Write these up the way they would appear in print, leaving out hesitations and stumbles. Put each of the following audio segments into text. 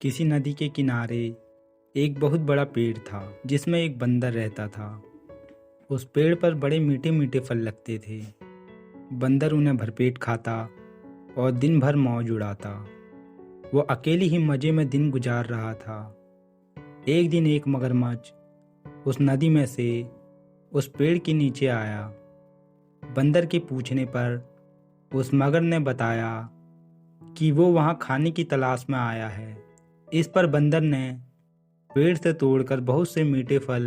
किसी नदी के किनारे एक बहुत बड़ा पेड़ था जिसमें एक बंदर रहता था। उस पेड़ पर बड़े मीठे मीठे फल लगते थे। बंदर उन्हें भरपेट खाता और दिन भर मौज उड़ाता। वो अकेले ही मज़े में दिन गुजार रहा था। एक दिन एक मगरमच्छ उस नदी में से उस पेड़ के नीचे आया। बंदर के पूछने पर उस मगर ने बताया कि वो वहाँ खाने की तलाश में आया है। इस पर बंदर ने पेड़ से तोड़कर बहुत से मीठे फल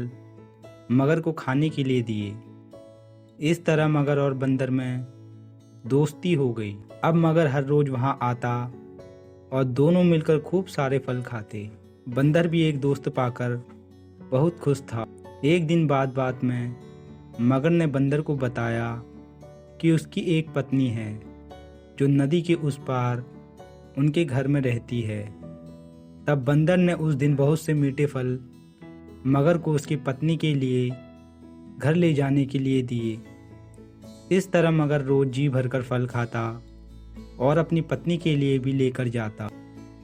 मगर को खाने के लिए दिए। इस तरह मगर और बंदर में दोस्ती हो गई। अब मगर हर रोज वहाँ आता और दोनों मिलकर खूब सारे फल खाते। बंदर भी एक दोस्त पाकर बहुत खुश था। एक दिन बात में मगर ने बंदर को बताया कि उसकी एक पत्नी है जो नदी के उस पार उनके घर में रहती है। तब बंदर ने उस दिन बहुत से मीठे फल मगर को उसकी पत्नी के लिए घर ले जाने के लिए दिए। इस तरह मगर रोज जी भरकर फल खाता और अपनी पत्नी के लिए भी लेकर जाता।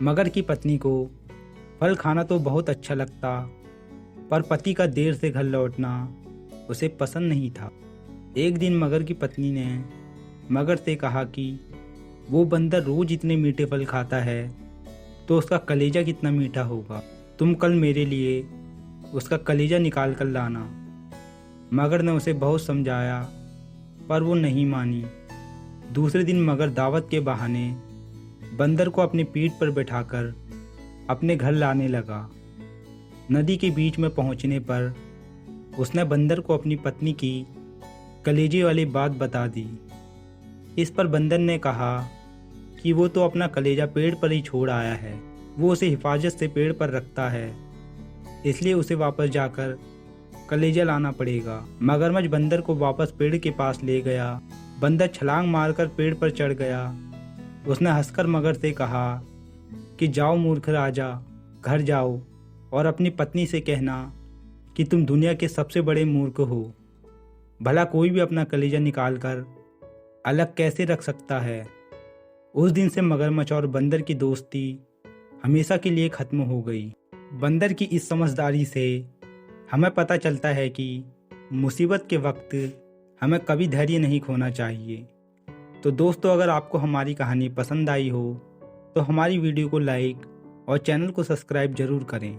मगर की पत्नी को फल खाना तो बहुत अच्छा लगता, पर पति का देर से घर लौटना उसे पसंद नहीं था। एक दिन मगर की पत्नी ने मगर से कहा कि वो बंदर रोज इतने मीठे फल खाता है तो उसका कलेजा कितना मीठा होगा। तुम कल मेरे लिए उसका कलेजा निकाल कर लाना। मगर ने उसे बहुत समझाया पर वो नहीं मानी। दूसरे दिन मगर दावत के बहाने बंदर को अपनी पीठ पर बैठाकर अपने घर लाने लगा। नदी के बीच में पहुंचने पर उसने बंदर को अपनी पत्नी की कलेजे वाली बात बता दी। इस पर बंदर ने कहा कि वो तो अपना कलेजा पेड़ पर ही छोड़ आया है, वो उसे हिफाजत से पेड़ पर रखता है, इसलिए उसे वापस जाकर कलेजा लाना पड़ेगा। मगरमच्छ बंदर को वापस पेड़ के पास ले गया। बंदर छलांग मारकर पेड़ पर चढ़ गया। उसने हंसकर मगर से कहा कि जाओ मूर्ख राजा, घर जाओ और अपनी पत्नी से कहना कि तुम दुनिया के सबसे बड़े मूर्ख हो। भला कोई भी अपना कलेजा निकाल कर अलग कैसे रख सकता है। उस दिन से मगरमच्छ और बंदर की दोस्ती हमेशा के लिए ख़त्म हो गई। बंदर की इस समझदारी से हमें पता चलता है कि मुसीबत के वक्त हमें कभी धैर्य नहीं खोना चाहिए। तो दोस्तों, अगर आपको हमारी कहानी पसंद आई हो तो हमारी वीडियो को लाइक और चैनल को सब्सक्राइब ज़रूर करें।